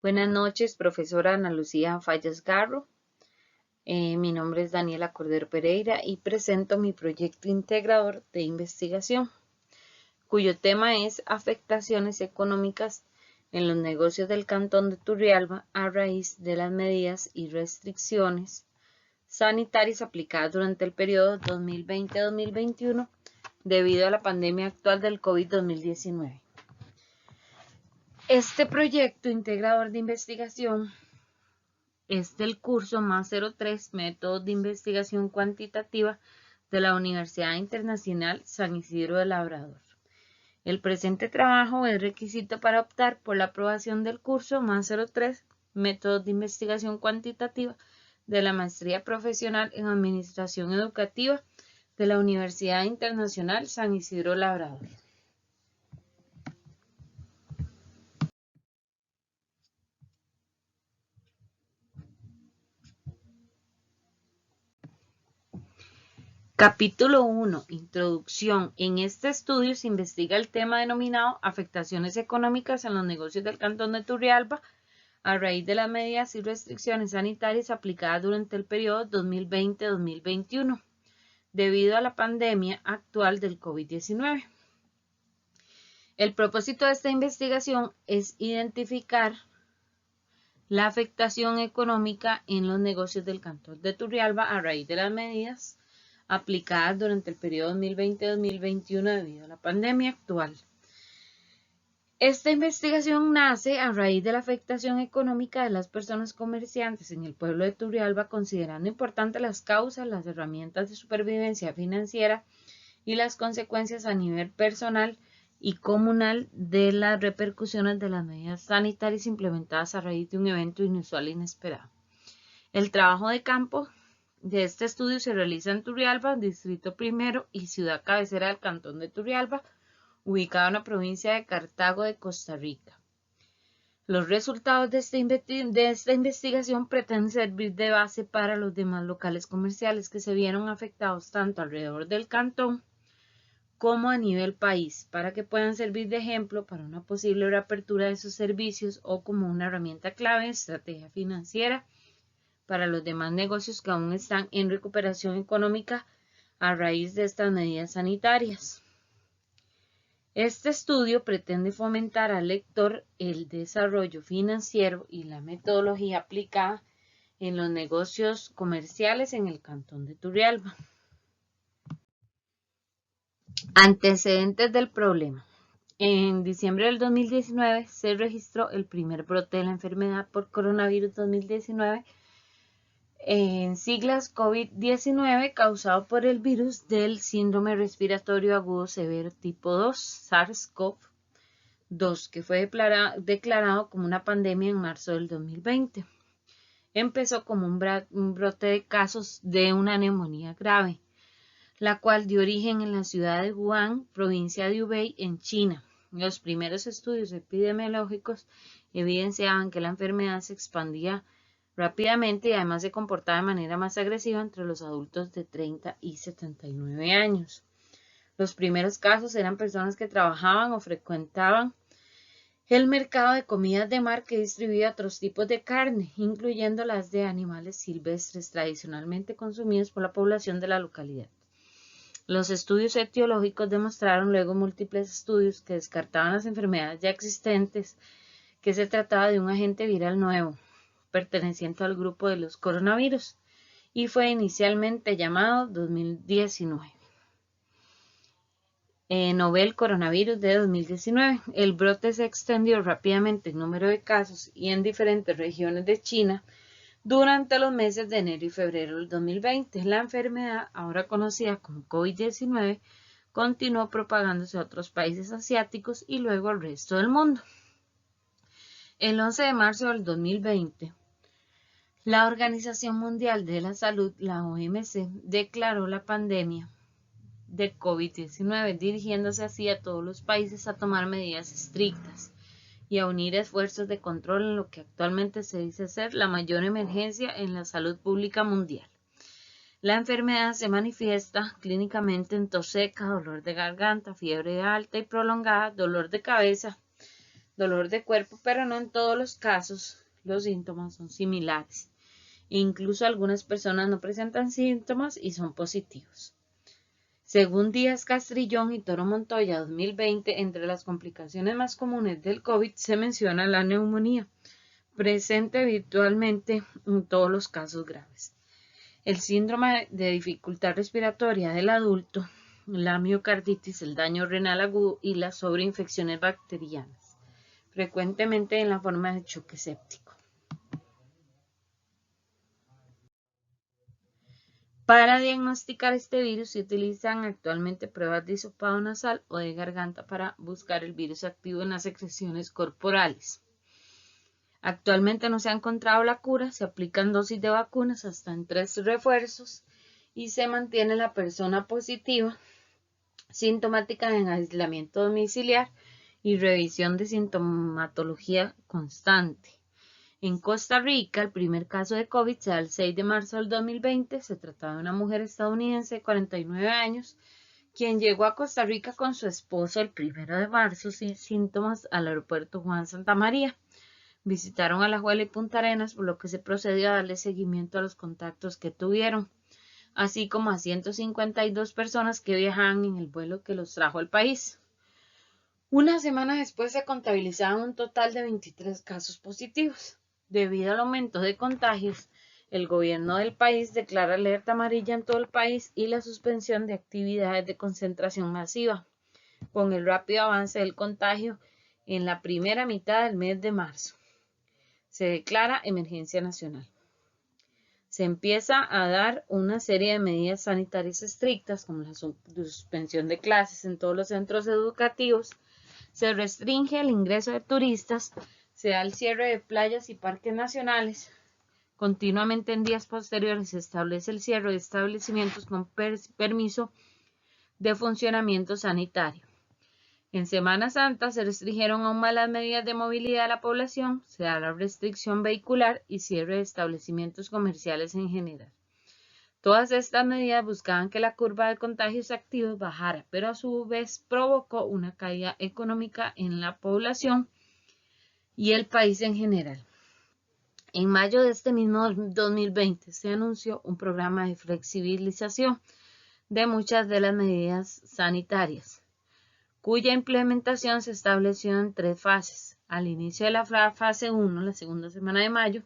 Buenas noches, profesora Ana Lucía Fallas Garro. Mi nombre es Daniela Cordero Pereira y presento mi proyecto integrador de investigación, cuyo tema es afectaciones económicas en los negocios del Cantón de Turrialba a raíz de las medidas y restricciones sanitarias aplicadas durante el periodo 2020-2021 debido a la pandemia actual del COVID-2019. Este proyecto integrador de investigación es del curso más 03 Métodos de Investigación Cuantitativa de la Universidad Internacional San Isidro de Labrador. El presente trabajo es requisito para optar por la aprobación del curso más 03 Métodos de Investigación Cuantitativa de la Maestría Profesional en Administración Educativa de la Universidad Internacional San Isidro Labrador. Capítulo 1. Introducción. En este estudio se investiga el tema denominado afectaciones económicas en los negocios del Cantón de Turrialba a raíz de las medidas y restricciones sanitarias aplicadas durante el periodo 2020-2021 debido a la pandemia actual del COVID-19. El propósito de esta investigación es identificar la afectación económica en los negocios del Cantón de Turrialba a raíz de las medidas aplicadas durante el periodo 2020-2021 debido a la pandemia actual. Esta investigación nace a raíz de la afectación económica de las personas comerciantes en el pueblo de Turrialba, considerando importantes las causas, las herramientas de supervivencia financiera y las consecuencias a nivel personal y comunal de las repercusiones de las medidas sanitarias implementadas a raíz de un evento inusual e inesperado. El trabajo de campo de este estudio se realiza en Turrialba, Distrito Primero y ciudad cabecera del Cantón de Turrialba, ubicado en la provincia de Cartago de Costa Rica. Los resultados de esta investigación pretenden servir de base para los demás locales comerciales que se vieron afectados tanto alrededor del cantón como a nivel país, para que puedan servir de ejemplo para una posible reapertura de sus servicios o como una herramienta clave en estrategia financiera para los demás negocios que aún están en recuperación económica a raíz de estas medidas sanitarias. Este estudio pretende fomentar al lector el desarrollo financiero y la metodología aplicada en los negocios comerciales en el Cantón de Turrialba. Antecedentes del problema. En diciembre del 2019 se registró el primer brote de la enfermedad por coronavirus 2019, en siglas COVID-19, causado por el virus del síndrome respiratorio agudo severo tipo 2, SARS-CoV-2, que fue declarado como una pandemia en marzo del 2020. Empezó como un brote de casos de una neumonía grave, la cual dio origen en la ciudad de Wuhan, provincia de Hubei, en China. Los primeros estudios epidemiológicos evidenciaban que la enfermedad se expandía rápidamente y además se comportaba de manera más agresiva entre los adultos de 30 y 79 años. Los primeros casos eran personas que trabajaban o frecuentaban el mercado de comidas de mar que distribuía otros tipos de carne, incluyendo las de animales silvestres tradicionalmente consumidos por la población de la localidad. Los estudios etiológicos demostraron luego múltiples estudios que descartaban las enfermedades ya existentes, que se trataba de un agente viral nuevo, perteneciente al grupo de los coronavirus, y fue inicialmente llamado 2019. Novel Coronavirus de 2019. El brote se extendió rápidamente en número de casos y en diferentes regiones de China durante los meses de enero y febrero del 2020. La enfermedad, ahora conocida como COVID-19, continuó propagándose a otros países asiáticos y luego al resto del mundo. El 11 de marzo del 2020, la Organización Mundial de la Salud, la OMS, declaró la pandemia de COVID-19, dirigiéndose así a todos los países a tomar medidas estrictas y a unir esfuerzos de control en lo que actualmente se dice ser la mayor emergencia en la salud pública mundial. La enfermedad se manifiesta clínicamente en tos seca, dolor de garganta, fiebre alta y prolongada, dolor de cabeza, dolor de cuerpo, pero no en todos los casos los síntomas son similares. Incluso algunas personas no presentan síntomas y son positivos. Según Díaz Castrillón y Toro Montoya 2020, entre las complicaciones más comunes del COVID se menciona la neumonía, presente habitualmente en todos los casos graves. El síndrome de dificultad respiratoria del adulto, la miocarditis, el daño renal agudo y las sobreinfecciones bacterianas, frecuentemente en la forma de choque séptico. Para diagnosticar este virus se utilizan actualmente pruebas de hisopado nasal o de garganta para buscar el virus activo en las secreciones corporales. Actualmente no se ha encontrado la cura, se aplican dosis de vacunas hasta en 3 refuerzos y se mantiene la persona positiva sintomática en aislamiento domiciliar y revisión de sintomatología constante. En Costa Rica, el primer caso de COVID se da el 6 de marzo del 2020. Se trataba de una mujer estadounidense de 49 años, quien llegó a Costa Rica con su esposo el 1 de marzo sin síntomas al aeropuerto Juan Santamaría. Visitaron Alajuela y Punta Arenas, por lo que se procedió a darle seguimiento a los contactos que tuvieron, así como a 152 personas que viajaban en el vuelo que los trajo al país. Una semana después se contabilizaban un total de 23 casos positivos. Debido al aumento de contagios, el gobierno del país declara alerta amarilla en todo el país y la suspensión de actividades de concentración masiva, con el rápido avance del contagio en la primera mitad del mes de marzo. Se declara emergencia nacional. Se empieza a dar una serie de medidas sanitarias estrictas, como la suspensión de clases en todos los centros educativos, se restringe el ingreso de turistas, se da el cierre de playas y parques nacionales. Continuamente en días posteriores se establece el cierre de establecimientos con permiso de funcionamiento sanitario. En Semana Santa se restringieron aún más las medidas de movilidad de la población, se da la restricción vehicular y cierre de establecimientos comerciales en general. Todas estas medidas buscaban que la curva de contagios activos bajara, pero a su vez provocó una caída económica en la población y el país en general. En mayo de este mismo 2020 se anunció un programa de flexibilización de muchas de las medidas sanitarias, cuya implementación se estableció en 3 fases. Al inicio de la fase 1, la segunda semana de mayo,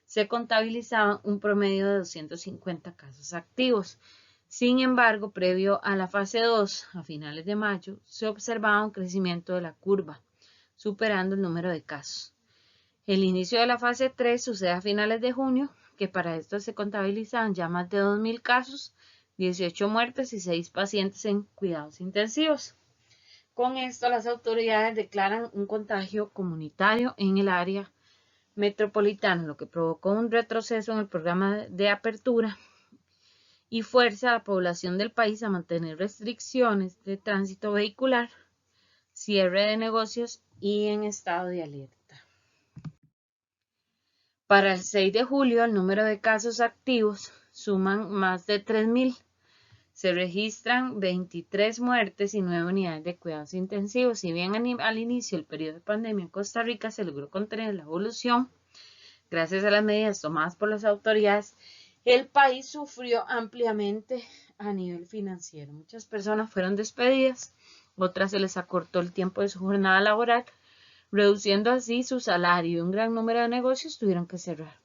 se contabilizaban un promedio de 250 casos activos. Sin embargo, previo a la fase 2, a finales de mayo, se observaba un crecimiento de la curva, superando el número de casos. El inicio de la fase 3 sucede a finales de junio, que para esto se contabilizaban ya más de 2.000 casos, 18 muertes y 6 pacientes en cuidados intensivos. Con esto, las autoridades declaran un contagio comunitario en el área metropolitana, lo que provocó un retroceso en el programa de apertura y fuerza a la población del país a mantener restricciones de tránsito vehicular, cierre de negocios y en estado de alerta. Para el 6 de julio, el número de casos activos suman más de 3.000. Se registran 23 muertes y 9 unidades de cuidados intensivos. Si bien al inicio del periodo de pandemia en Costa Rica se logró contener la evolución, gracias a las medidas tomadas por las autoridades, el país sufrió ampliamente a nivel financiero. Muchas personas fueron despedidas, otras se les acortó el tiempo de su jornada laboral, reduciendo así su salario y un gran número de negocios tuvieron que cerrar.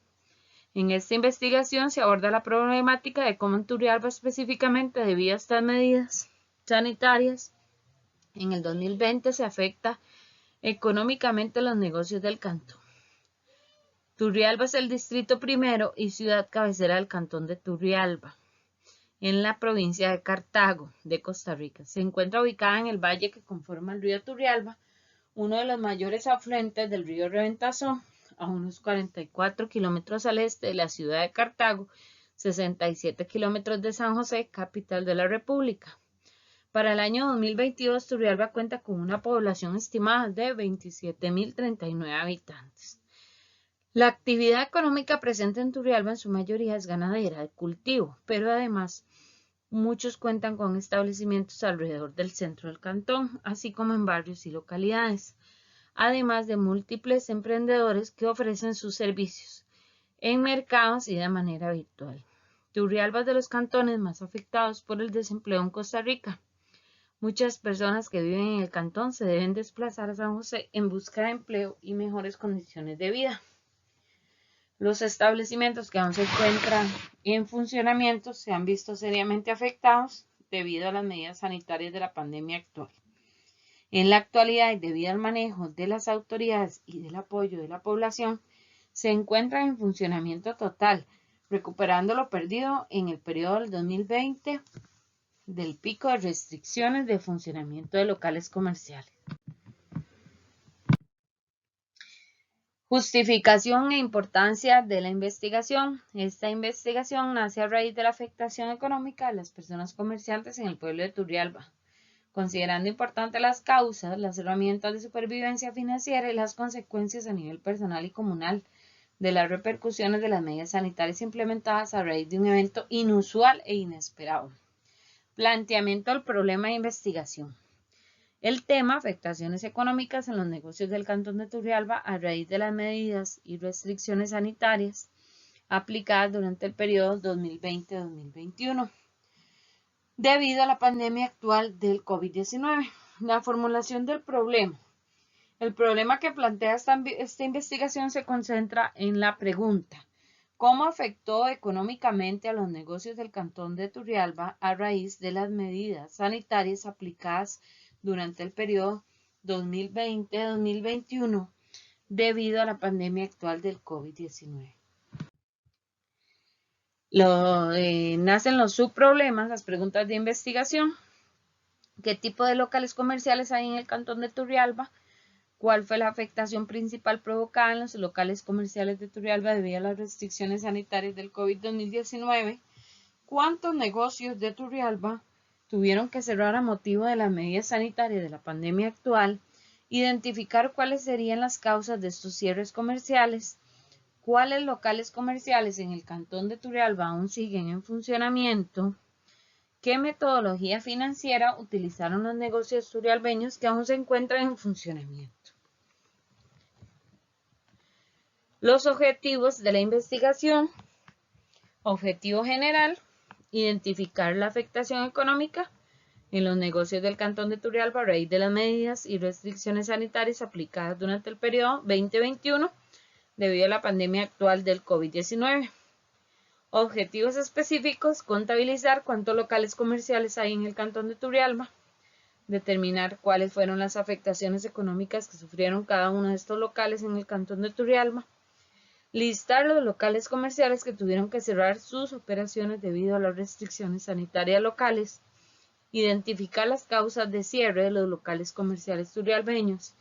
En esta investigación se aborda la problemática de cómo en Turrialba específicamente, debido a estas medidas sanitarias, en el 2020 se afecta económicamente los negocios del cantón. Turrialba es el distrito primero y ciudad cabecera del cantón de Turrialba, en la provincia de Cartago, de Costa Rica. Se encuentra ubicada en el valle que conforma el río Turrialba, uno de los mayores afluentes del río Reventazón, a unos 44 kilómetros al este de la ciudad de Cartago, 67 kilómetros de San José, capital de la República. Para el año 2022, Turrialba cuenta con una población estimada de 27.039 habitantes. La actividad económica presente en Turrialba en su mayoría es ganadera, de cultivo, pero además muchos cuentan con establecimientos alrededor del centro del cantón, así como en barrios y localidades. además de múltiples emprendedores que ofrecen sus servicios en mercados y de manera virtual. Turrialba es de los cantones más afectados por el desempleo en Costa Rica. Muchas personas que viven en el cantón se deben desplazar a San José en busca de empleo y mejores condiciones de vida. Los establecimientos que aún se encuentran en funcionamiento se han visto seriamente afectados debido a las medidas sanitarias de la pandemia actual. En la actualidad, y debido al manejo de las autoridades y del apoyo de la población, se encuentran en funcionamiento total, recuperando lo perdido en el periodo del 2020 del pico de restricciones de funcionamiento de locales comerciales. Justificación e importancia de la investigación. Esta investigación nace a raíz de la afectación económica de las personas comerciantes en el pueblo de Turrialba, considerando importantes las causas, las herramientas de supervivencia financiera y las consecuencias a nivel personal y comunal de las repercusiones de las medidas sanitarias implementadas a raíz de un evento inusual e inesperado. Planteamiento del problema de investigación. El tema, afectaciones económicas en los negocios del cantón de Turrialba a raíz de las medidas y restricciones sanitarias aplicadas durante el periodo 2020-2021 debido a la pandemia actual del COVID-19. La formulación del problema. El problema que plantea esta investigación se concentra en la pregunta: ¿cómo afectó económicamente a los negocios del cantón de Turrialba a raíz de las medidas sanitarias aplicadas durante el periodo 2020-2021 debido a la pandemia actual del COVID-19? Nacen los subproblemas, las preguntas de investigación. ¿Qué tipo de locales comerciales hay en el cantón de Turrialba? ¿Cuál fue la afectación principal provocada en los locales comerciales de Turrialba debido a las restricciones sanitarias del COVID-19? ¿Cuántos negocios de Turrialba tuvieron que cerrar a motivo de las medidas sanitarias de la pandemia actual? Identificar cuáles serían las causas de estos cierres comerciales. ¿Cuáles locales comerciales en el cantón de Turrialba aún siguen en funcionamiento? ¿Qué metodología financiera utilizaron los negocios turrialbeños que aún se encuentran en funcionamiento? Los objetivos de la investigación. Objetivo general: identificar la afectación económica en los negocios del cantón de Turrialba a raíz de las medidas y restricciones sanitarias aplicadas durante el periodo 2021 debido a la pandemia actual del COVID-19. Objetivos específicos: contabilizar cuántos locales comerciales hay en el cantón de Turrialba, determinar cuáles fueron las afectaciones económicas que sufrieron cada uno de estos locales en el cantón de Turrialba, listar los locales comerciales que tuvieron que cerrar sus operaciones debido a las restricciones sanitarias locales, identificar las causas de cierre de los locales comerciales turrialbeños,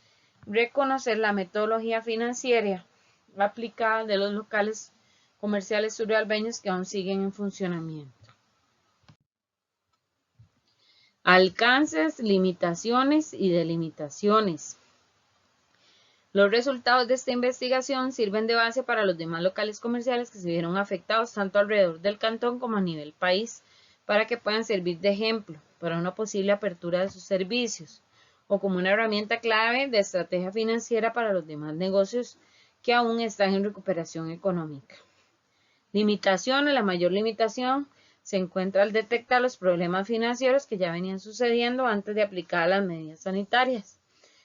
reconocer la metodología financiera aplicada de los locales comerciales turrialbeños que aún siguen en funcionamiento. Alcances, limitaciones y delimitaciones. Los resultados de esta investigación sirven de base para los demás locales comerciales que se vieron afectados tanto alrededor del cantón como a nivel país, para que puedan servir de ejemplo para una posible apertura de sus servicios o como una herramienta clave de estrategia financiera para los demás negocios que aún están en recuperación económica. Limitaciones. La mayor limitación se encuentra al detectar los problemas financieros que ya venían sucediendo antes de aplicar las medidas sanitarias.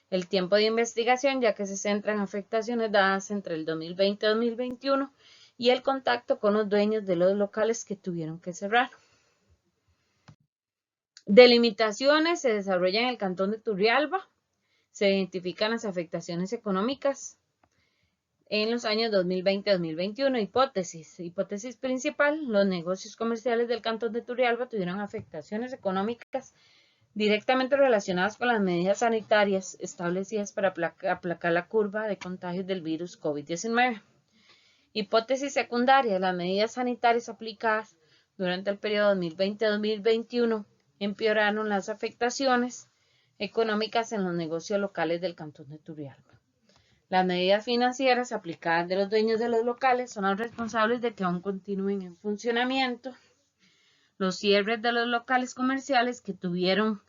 El tiempo de investigación, ya que se centra en afectaciones dadas entre el 2020 y 2021 y el contacto con los dueños de los locales que tuvieron que cerrar. Delimitaciones. Se desarrolla en el cantón de Turrialba. Se identifican las afectaciones económicas en los años 2020-2021. Hipótesis. Hipótesis principal: los negocios comerciales del cantón de Turrialba tuvieron afectaciones económicas directamente relacionadas con las medidas sanitarias establecidas para aplacar la curva de contagios del virus COVID-19. Hipótesis secundaria: las medidas sanitarias aplicadas durante el periodo 2020-2021 empeoraron las afectaciones económicas en los negocios locales del cantón de Turrialba. Las medidas financieras aplicadas de los dueños de los locales son los responsables de que aún continúen en funcionamiento. Los cierres de los locales comerciales que tuvieron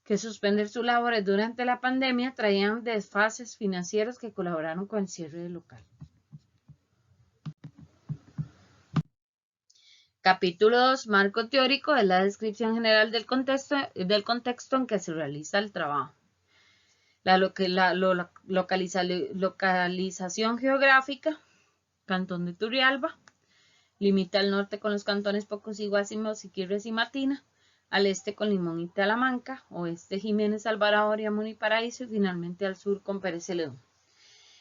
que suspender sus labores durante la pandemia traían desfases financieros que colaboraron con el cierre del local. Capítulo 2. Marco teórico es la descripción general del contexto en que se realiza el trabajo. La localización geográfica. Cantón de Turrialba. Limita al norte con los cantones Pocosí, Guácimo, Siquirres y Matina. Al este con Limón y Talamanca. Oeste Jiménez, Alvarado, Oriamón y Paraíso. Y finalmente al sur con Pérez Celedón.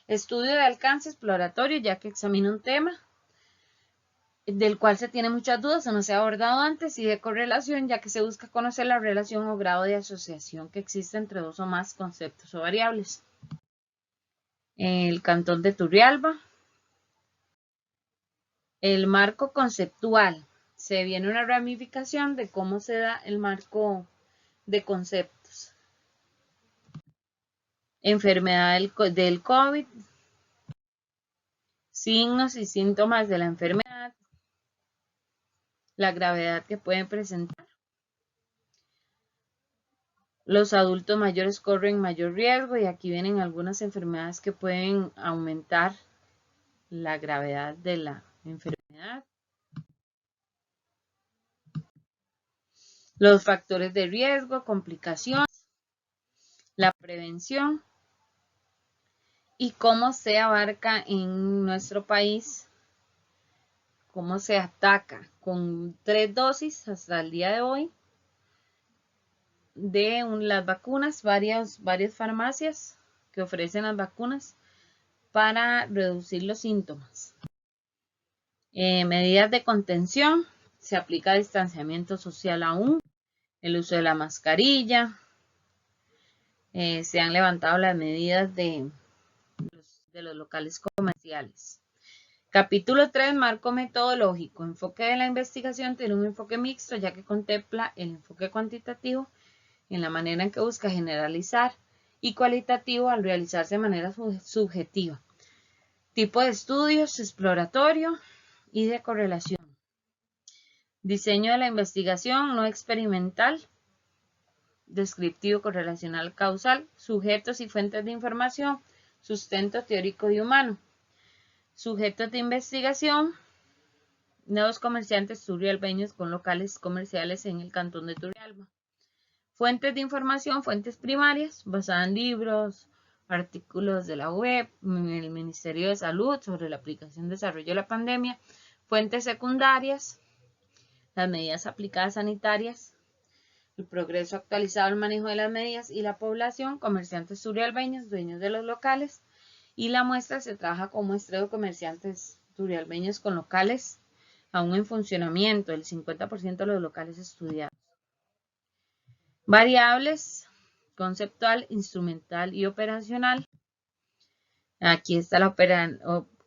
Estudio de alcance exploratorio, ya que examina un tema del cual se tiene muchas dudas o no se ha abordado antes, y de correlación, ya que se busca conocer la relación o grado de asociación que existe entre dos o más conceptos o variables. El cantón de Turrialba. El marco conceptual. Se viene una ramificación de cómo se da el marco de conceptos. Enfermedad del COVID. Signos y síntomas de la enfermedad. La gravedad que pueden presentar. Los adultos mayores corren mayor riesgo, y aquí vienen algunas enfermedades que pueden aumentar la gravedad de la enfermedad. Los factores de riesgo, complicaciones, la prevención y cómo se abarca en nuestro país, cómo se ataca con 3 dosis hasta el día de hoy de las vacunas, varias farmacias que ofrecen las vacunas para reducir los síntomas. Medidas de contención, se aplica distanciamiento social aún, el uso de la mascarilla, se han levantado las medidas de los locales comerciales. Capítulo 3, marco metodológico. Enfoque de la investigación tiene un enfoque mixto, ya que contempla el enfoque cuantitativo en la manera en que busca generalizar y cualitativo al realizarse de manera subjetiva. Tipo de estudios, exploratorio y de correlación. Diseño de la investigación no experimental, descriptivo, correlacional, causal, sujetos y fuentes de información, sustento teórico y humano. Sujetos de investigación, nuevos comerciantes turrialbeños con locales comerciales en el cantón de Turrialba. Fuentes de información, fuentes primarias, basadas en libros, artículos de la web, el Ministerio de Salud sobre la aplicación y desarrollo de la pandemia. Fuentes secundarias, las medidas aplicadas sanitarias, el progreso actualizado del manejo de las medidas y la población, comerciantes turrialbeños, dueños de los locales, y la muestra se trabaja con muestreo de comerciantes turrialbeños con locales aún en funcionamiento, el 50% de los locales estudiados. Variables, conceptual, instrumental y operacional. Aquí está la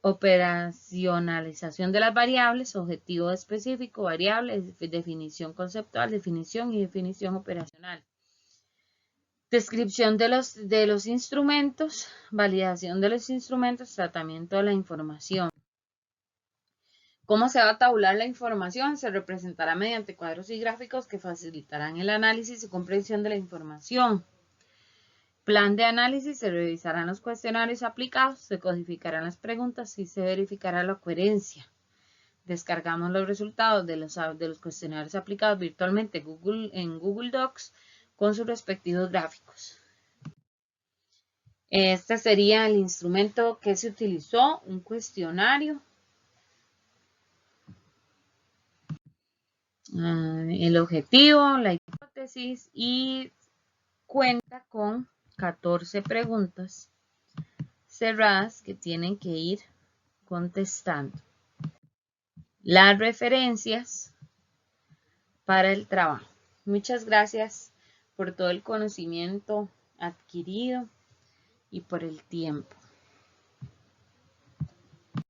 operacionalización de las variables, objetivo específico, variable, definición conceptual, definición y definición operacional. Descripción de los instrumentos, validación de los instrumentos, tratamiento de la información. ¿Cómo se va a tabular la información? Se representará mediante cuadros y gráficos que facilitarán el análisis y comprensión de la información. Plan de análisis, se revisarán los cuestionarios aplicados, se codificarán las preguntas y se verificará la coherencia. Descargamos los resultados de los cuestionarios aplicados virtualmente en Google Docs con sus respectivos gráficos. Este sería el instrumento que se utilizó, un cuestionario. El objetivo, la hipótesis, y cuenta con 14 preguntas cerradas que tienen que ir contestando. Las referencias para el trabajo. Muchas gracias por todo el conocimiento adquirido y por el tiempo.